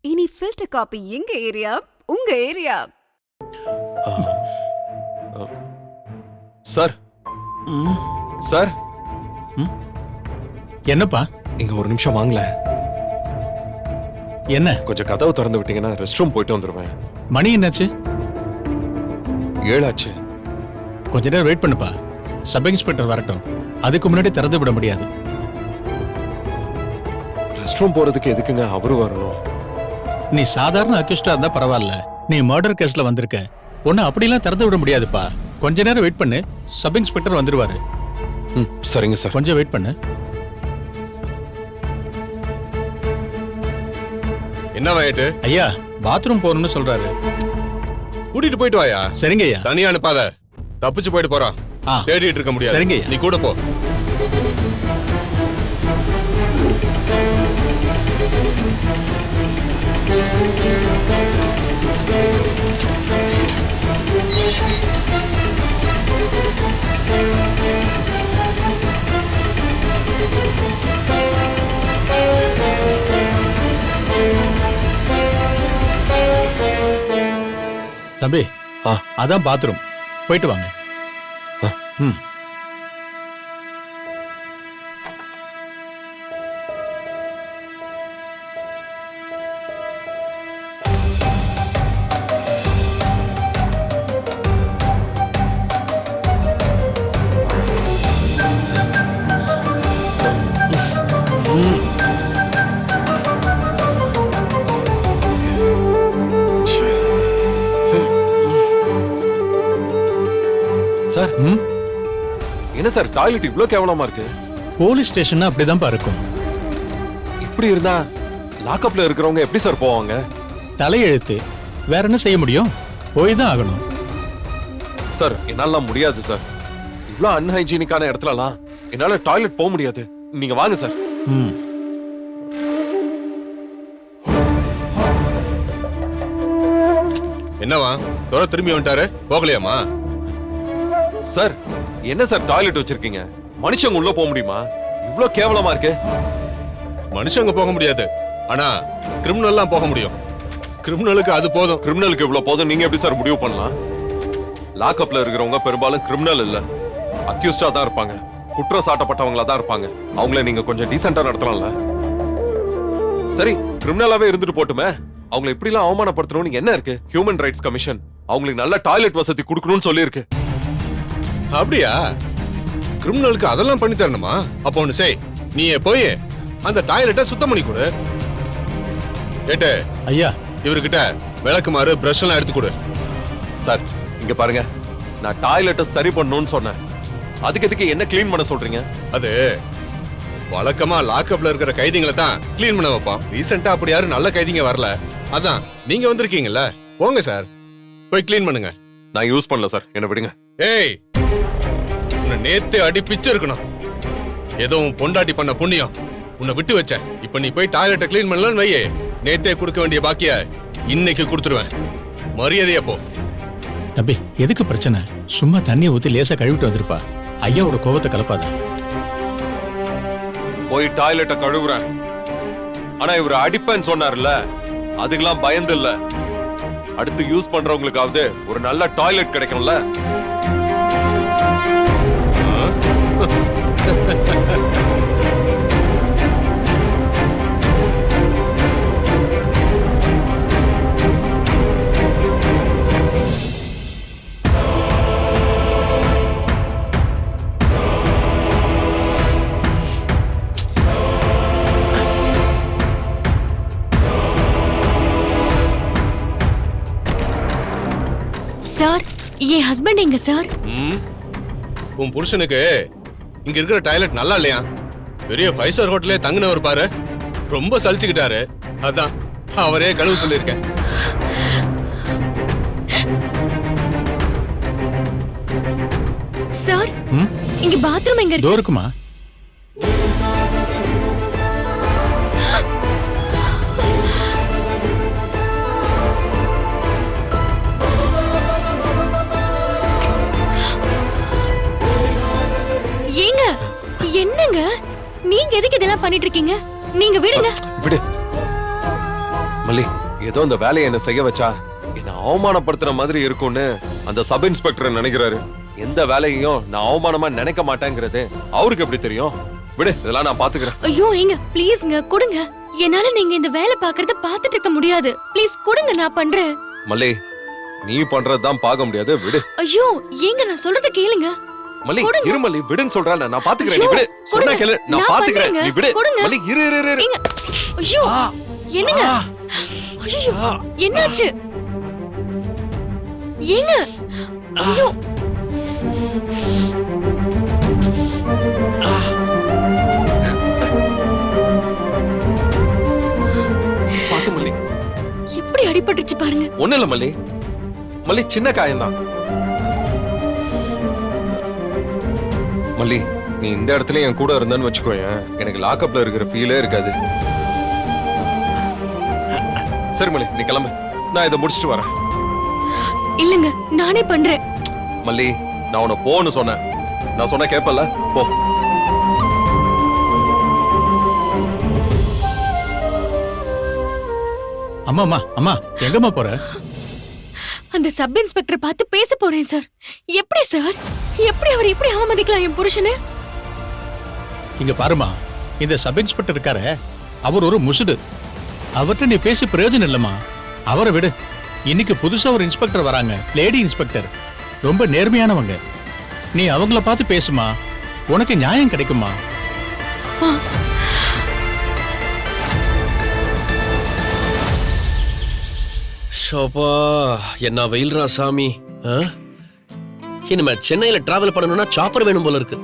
இனி filter coffee எங்க area, உங்க ஏரியா. சார் சார் என்னப்பா? இங்க ஒரு நிமிஷம் வாங்கல. என்ன? கொஞ்சம் கதவு திறந்து விட்டீங்கன்னா ரெஸ்ட் ரூம் போயிட்டு வந்துருவேன். மணி என்னாச்சு? 7 ஆச்சு. கொஞ்ச நேரம் வெயிட் பண்ணுப்பா. சப் இன்ஸ்பெக்டர் வரட்டும், அதுக்கு முன்னாடி திறந்து விட முடியாது. ரெஸ்ட் ரூம் போறதுக்கு எதுக்குங்க அவரு வரணும்? நீ சாதாரண அக்யூஸ்டா இருந்தா பரவாயில்ல, நீ மர்டர் கேஸ்ல வந்திருக்க, உன்னை அப்படிலாம் திறந்து விட முடியாதுப்பா. கொஞ்ச நேரம் வெயிட் பண்ணு, சப் இன்ஸ்பெக்டர் வந்துருவாரு. சரிங்க சார். கொஞ்சம் வெயிட் பண்ணு. என்ன வாயிட்டு? ஐயா பாத்ரூம் போகணும்னு சொல்றாரு. கூட்டிட்டு போயிட்டு வாயா. சரிங்க ஐயா. தனியா அனுப்பாத, தப்பிச்சு போயிட்டு போறான். தேடிட்டு இருக்க முடியாது. சரிங்க ஐயா. நீ கூட போ. தம்பி, அதான் பாத்ரூம், போயிட்டு வாங்க. சார் என்ன சார் டாய்லெட் இவ்ளோ கேவலமா இருக்கு? போலீஸ் ஸ்டேஷன் அப்படிதான் இருக்கும். இப்படி இருந்தா லாக்அப்ல இருக்கிறவங்க எப்படி சார் போவாங்க? தலையெழுத்து, வேற என்ன செய்ய முடியும்? போய் தான் ஆகணும். சார் என்னால முடியாது சார். இவ்ளோ அன்ஹைஜீனிக்கான இடத்துலலாம் என்னால டாய்லெட் போக முடியாது. நீங்க வாங்க சார். என்னவா தோற திரும்பி வந்துட்டாரு, போகலையாமா? சார் என்ன சார் டாய்லெட் வச்சிருக்கீங்க? மனுஷங்க உள்ள போக முடியுமா? இவ்ளோ கேவலமா இருக்கு. மனுஷங்க போக முடியாது, ஆனா கிரிமினல்லாம் போக முடியும். கிரிமினலுக்கு அது போதும். கிரிமினலுக்கு இவ்ளோ போதும் நீங்க எப்படி சார் முடிவு பண்ணலாம்? லாக்அப்ல இருக்கிறவங்க பெரும்பாலும் கிரிமினல் இல்ல, அக்யூஸ்டா தான் இருப்பாங்க, குற்றம் சாட்டப்பட்டவங்களா தான் இருப்பாங்க. அவங்கள நீங்க கொஞ்சம் டீசென்ட்டா நடத்தலாம்ல? சரி கிரிமினலாவே இருந்துட்டு போட்டுமே, அவங்களை இப்படி எல்லாம் அவமானப்படுத்தணும்னு என்ன இருக்கு? ஹியூமன் ரைட்ஸ் கமிஷன் அவங்களுக்கு நல்ல டாய்லெட் வசதி கொடுக்கணும்னு சொல்லியிருக்கு. அப்படியா? கிரிமினலுக்கு அதெல்லாம் பண்ணி தரணுமா? அப்போ ஒண்ணு செய், நீ போய் அந்த டாய்லெட்டை சுத்தம் பண்ணி கொடு. கேட்டு ஐயா, இவர்கிட்ட விளக்குமாறு பிரஷ் எல்லாம் எடுத்து கொடு. சார் இங்க பாருங்க, நான் டாய்லெட்டை சரி பண்ணணும்னு சொன்னேன், அதுக்கு எதுக்கு என்ன கிளீன் பண்ண சொல்றீங்க? அது வழக்கமா லாக்அப்ல இருக்கிற கைதிகளை தான் கிளீன் பண்ண வைப்பான். ரீசெண்டா அப்படி யாரும் நல்ல கைதிங்க வரல, அதான் நீங்க வந்திருக்கீங்கல்ல, போங்க சார் போய் கிளீன் பண்ணுங்க. நான் யூஸ் பண்ணல சார், என்ன விடுங்க. ஏய், உன்னை நேத்து அடி பிச்சு இருக்கணும். ஏதோ உன் பொண்டாட்டி பண்ண புண்ணியம் உன்னை விட்டு வச்சேன். இப்ப நீ போய் டாய்லெட்டை கிளீன் பண்ணலன்னு வையே, நேத்தே கொடுக்க வேண்டிய பாக்கிய இன்னைக்கு கொடுத்துருவேன். மரியாதையா போ. தம்பி எதுக்கு பிரச்சனை? சும்மா தண்ணியை ஊத்தி லேசா கழுவிட்டு வந்திருப்பா. ஐயாவோட கோவத்தை கலப்பாத. போய் டாய்லெட்டை கழுவுறேன். ஆனா இவர் அடிப்பேன்னு சொன்னார்ல, அதுக்கெல்லாம் பயந்து இல்ல. அடுத்து யூஸ் பண்றவங்களுக்காவது ஒரு நல்ல டாய்லெட் கிடைக்கும்ல. சார், என் ஹஸ்பண்ட் எங்க சார்? உன் புருஷனுக்கு இங்க இருக்கிற டாய்லெட் நல்லா இல்லையா? பெரிய 5 ஸ்டார் ஹோட்டலே தங்குனவர் பாரு, ரொம்ப சலிச்சுக்கிட்டாரு. அதான் அவரே கழுவு சொல்லியிருக்கேன். சார், இங்க பாத்ரூம் எங்க இருக்கு? இருக்குமா? என்னங்க நீங்க எதுக்கு இதெல்லாம் பண்ணிட்டு இருக்கீங்க? நீங்க விடுங்க. விடு. மல்லி ஏதோ இந்த வேலையை என்ன செய்ய வச்சா என்ன அவமானப்படுத்துற மாதிரி இருக்கும்னு அந்த சப் இன்ஸ்பெக்டர் நினைக்கிறாரு. எந்த வேலையையும் நான் அவமானமா நினைக்க மாட்டேங்கிறது அவருக்கு எப்படி தெரியும்? விடு, இதெல்லாம் நான் பாத்துக்கிறேன். ஐயோ ஏங்க ப்ளீஸ்ங்க கொடுங்க. என்னால நீங்க இந்த வேலை பாக்குறத பாத்துட்டு இருக்க முடியாது. ப்ளீஸ் கொடுங்க, நான் பண்றேன். மல்லி நீ பண்றதுதான் பார்க்க முடியாது, விடு. ஐயோ ஏங்க நான் சொல்றத கேளுங்க. மல்லி கொடுங்க. இரு மல்லி, விடுன்னு சொல்றேன். நான் பாத்துக்கிறேன், நீ ஐயோ, விடு. சொன்னா கொடுங்க. கேளு, நான் நான் பாத்துக்கிறேன், பண்றேங்க. நீ விடு. கொடுங்க. மல்லி இரு இரு இரு, இரு. ஏங்க ஐயோ என்னங்க? ஐயோ என்னாச்சு? ஏங்க ஐயோ பாத்து மல்லி, எப்படி அடிபட்டுச்சு பாருங்க. ஒண்ணு இல்ல மல்லி, மல்லி சின்ன காயம்தான். மல்லி நீ இந்த இடத்துல என் கூட இருந்தன்னு வச்சுக்கோயேன், எனக்கு லாக்அப்ல இருக்கிற ஃபீலே இருக்காது. சரி மல்லி நீ கிளம்பு, நான் இதை முடிச்சிட்டு வரேன். இல்லங்க நானே பண்றேன். மல்லி நான் உன்னை போன்னு சொன்னேன், நான் சொன்ன கேப்பல்ல, போ. அம்மா அம்மா எங்கம்மா போற? அந்த சப் இன்ஸ்பெக்டர் பார்த்து பேச போறேன் சார். எப்படி சார், எப்படி அவர் எப்படி அவமதிக்கலாம் என் புருஷனை? இங்க பாருமா, இந்த சப் இன்ஸ்பெக்டர் இருக்காரு, அவர் ஒரு முசுடு. அவர்கிட்ட நீ பேசி பிரயோஜனம் இல்லம்மா. அவரை விடு. இன்னைக்கு புதுசா ஒரு இன்ஸ்பெக்டர் வராங்க, லேடி இன்ஸ்பெக்டர். ரொம்ப நேர்மையானவங்க. நீ அவங்கள பார்த்து பேசுமா, உனக்கு நியாயம் கிடைக்குமா? ஷோபா என்ன வெயில்ரா சாமி. இனிமே சென்னையில டிராவல் பண்ணணும்னா சாப்பர் வேணும் போல இருக்கு.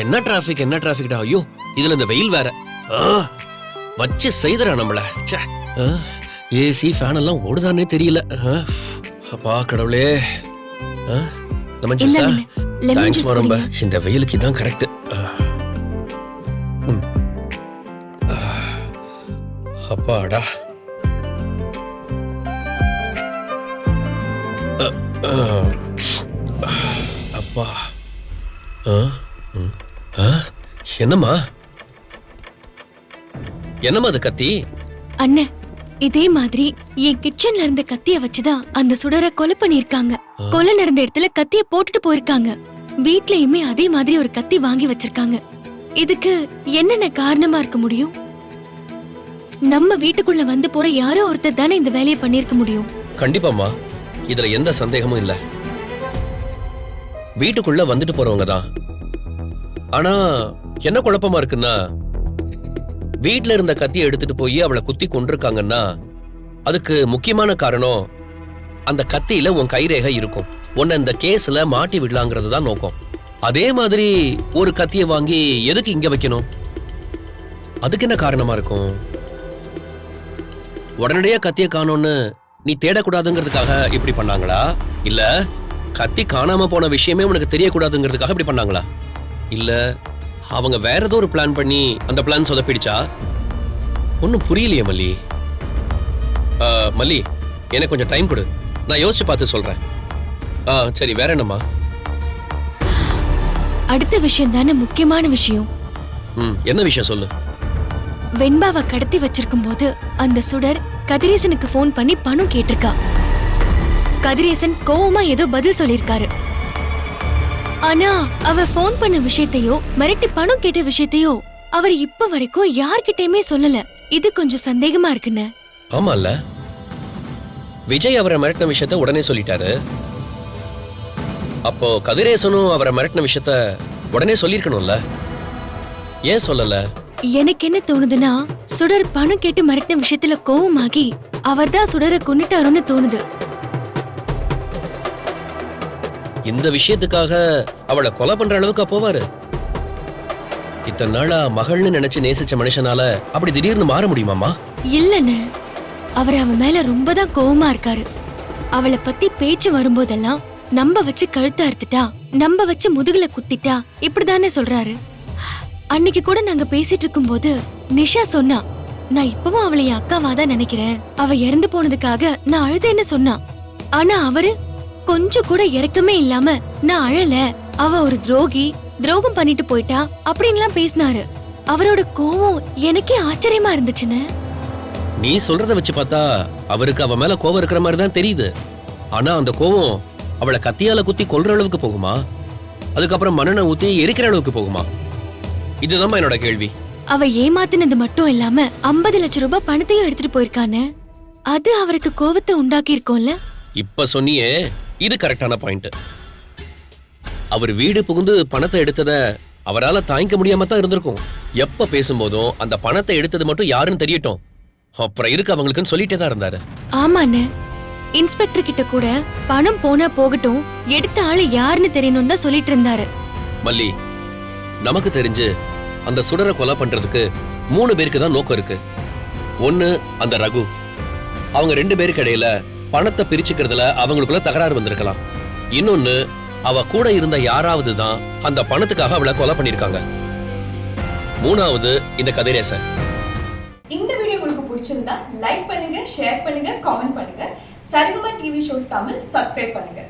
என்ன டிராபிக், என்ன டிராபிக்டா. ஐயோ இதுல இந்த வெயில் வேற வச்சு செய்தரா நம்மள. ஏசி ஃபேன் எல்லாம் ஓடுதானே தெரியல. அப்பா கடவுளே. தேங்க்ஸ் ரொம்ப. இந்த வெயிலுக்கு இதான் கரெக்ட். அப்பாடா. அப்பா என்னம்மா, என்னம்மா அது கத்தி? அண்ணன் இதே மாதிரி என் கிச்சன்ல இருந்த கத்திய வச்சுதான் அந்த சுடரை கொலை பண்ணிருக்காங்க. கொலை நடந்த இடத்துல கத்திய போட்டுட்டு போயிருக்காங்க. வீட்லயுமே அதே மாதிரி ஒரு கத்தி வாங்கி வச்சிருக்காங்க. இதுக்கு என்னென்ன காரணமா இருக்க முடியும்? நம்ம வீட்டுக்குள்ள வந்து போற யாரோ ஒருத்தர் தானே இந்த வேலையை பண்ணிருக்க முடியும். கண்டிப்பாம்மா, இதுல எந்த சந்தேகமும் இல்ல. வீட்டுக்குள்ள வந்துட்டு போறவங்க தான். ஆனா என்ன குழப்பமா இருக்குன்னா, வீட்ல இருந்த கத்தியை எடுத்துட்டு போய் அவளை குத்தி கொண்டிருக்காங்கன்னா அதுக்கு முக்கியமான காரணம் அந்த கத்தியில உன் கைரேகை இருக்கும். உன்னை இந்த கேஸ்ல மாட்டி விடலாங்கிறது தான் நோக்கம். அதே மாதிரி ஒரு கத்தியை வாங்கி எதுக்கு இங்க வைக்கணும்? அதுக்கு என்ன காரணமா இருக்கும்? உடனடியா கத்தியை காணோன்னு நீ தேடக்கூடாதுங்கிறதுக்காக இப்படி பண்ணாங்களா? இல்ல கத்தி காணாம போன விஷயமே உனக்கு தெரியக்கூடாதுங்கிறதுக்காக இப்படி பண்ணாங்களா? இல்ல அவங்க வேற ஏதோ ஒரு பிளான் பண்ணி அந்த பிளான் சொதப்பிடுச்சா? ஒன்னும் புரியலையே மல்லி. மல்லி எனக்கு கொஞ்சம் டைம் கொடு, நான் யோசிச்சு பார்த்து சொல்றேன். சரி, வேற என்னம்மா? அடுத்த விஷயம் தானே முக்கியமான விஷயம். என்ன விஷயம் சொல்லு. வெண்பாவை கடத்தி வச்சிருக்கும் போது அந்த சுடர் கதிரேசனுக்கு போன் பண்ணி பணம் கேட்டிருக்கா. கதிரேசன் கோவமா ஏதோ பதில் சொல்லிருக்காரு. ஆனா அவ போன் பண்ண விஷயத்தையோ மிரட்டி பணம் கேட்ட விஷயத்தையோ அவர் இப்ப வரைக்கும் யார்கிட்டயுமே சொல்லல. இது கொஞ்சம் சந்தேகமா இருக்குன்னு. ஆமால, விஜய் அவரை மிரட்டின விஷயத்த உடனே சொல்லிட்டாரு. அப்போ கதிரேசனும் அவரை மிரட்டின விஷயத்த உடனே சொல்லிருக்கணும்ல, ஏன் சொல்லல? எனக்கு என்ன தோணுதுன்னா, சுடர் பணம் கேட்டு மிரட்டின விஷயத்துல கோவமாகி அவர்தான் சுடரை கொன்னுட்டாருன்னு தோணுது. இந்த விஷயத்துக்காக அவளை கொலை பண்ற அளவுக்கு போவாரு? இத்தனை நாளா மகள்னு நினைச்சு நேசிச்ச மனுஷனால அப்படி திடீர்னு மாற முடியுமாமா? இல்லன்னு, அவர் அவன் மேல ரொம்பதான் கோவமா இருக்காரு. அவளை பத்தி பேச்சு வரும்போதெல்லாம் நம்ப வச்சு கழுத்த அறுத்துட்டா, நம்ப வச்சு முதுகுல குத்திட்டா, இப்படிதானே சொல்றாரு. அன்னைக்கு கூட நாங்க பேசிட்டு இருக்கும் போது நிஷா சொன்னா, நான் இப்பவும் அவளை என் அக்காவாதான் நினைக்கிறேன், அவ இறந்து போனதுக்காக நான் அழுதேன்னு சொன்னா. ஆனா அவரு கொஞ்சம் கூட இறக்கமே இல்லாம, நான் அழல, அவ ஒரு துரோகி, துரோகம் பண்ணிட்டு போயிட்டா அப்படின்லாம் பேசினாரு. அவரோட கோவம் எனக்கே ஆச்சரியமா இருந்துச்சுன்னு. நீ சொல்றத வச்சு பார்த்தா அவருக்கு அவ மேல கோவம் இருக்கிற மாதிரி தான் தெரியுது. ஆனா அந்த கோவம் அவளை கத்தியால குத்தி கொல்ற அளவுக்கு போகுமா? அதுக்கப்புறம் மண்ணெண்ணெய் ஊத்தி எரிக்கிற அளவுக்கு போகுமா? இதுதான் என்னோட கேள்வி. அவ ஏமாத்தினது மட்டும் இல்லாம 50 லட்சம் ரூபாய் பணத்தையும் எடுத்துட்டு போயிருக்கானே, அது அவருக்கு கோவத்தை உண்டாக்கி இருக்கோம்ல. இப்ப சொன்னியே, இது கரெக்டான பாயிண்ட். அவர் வீடு புகுந்து பணத்தை எடுத்தத அவரால தாங்கிக்க முடியாம தான் இருந்திருக்கும். எப்ப பேசும்போதும் அந்த பணத்தை எடுத்தது மட்டும் யாருன்னு தெரியட்டும், அப்புறம் இருக்கு அவங்களுக்குன்னு சொல்லிட்டே தான் இருந்தாரு. ஆமாண்ணே, இன்ஸ்பெக்டர் கிட்ட கூட பணம் போனா போகட்டும், எடுத்த ஆளு யாருன்னு தெரியணும் தான் சொல்லிட்டு இருந்தாரு. மல்லி, நமக்கு தெரிஞ்சு அந்த சுடரை கொலை பண்றதுக்கு 3 பேருக்கு தான் நோக்கம் இருக்கு. ஒன்னு அந்த ரகு, அவங்க 2 பேருக்கு இடையில பணத்தை பிரிச்சுக்கிறதுல அவங்களுக்குள்ள தகராறு வந்திருக்கலாம். இன்னொன்னு, அவ கூட இருந்த யாராவது தான் அந்த பணத்துக்காக அவளை கொலை பண்ணிருக்காங்க. 3வது இந்த கதிரேசன். இந்த வீடியோ உங்களுக்கு பிடிச்சிருந்தா லைக் பண்ணுங்க, ஷேர் பண்ணுங்க, காமெண்ட் பண்ணுங்க. Saregama TV shows Tamil subscribe பண்ணுங்க.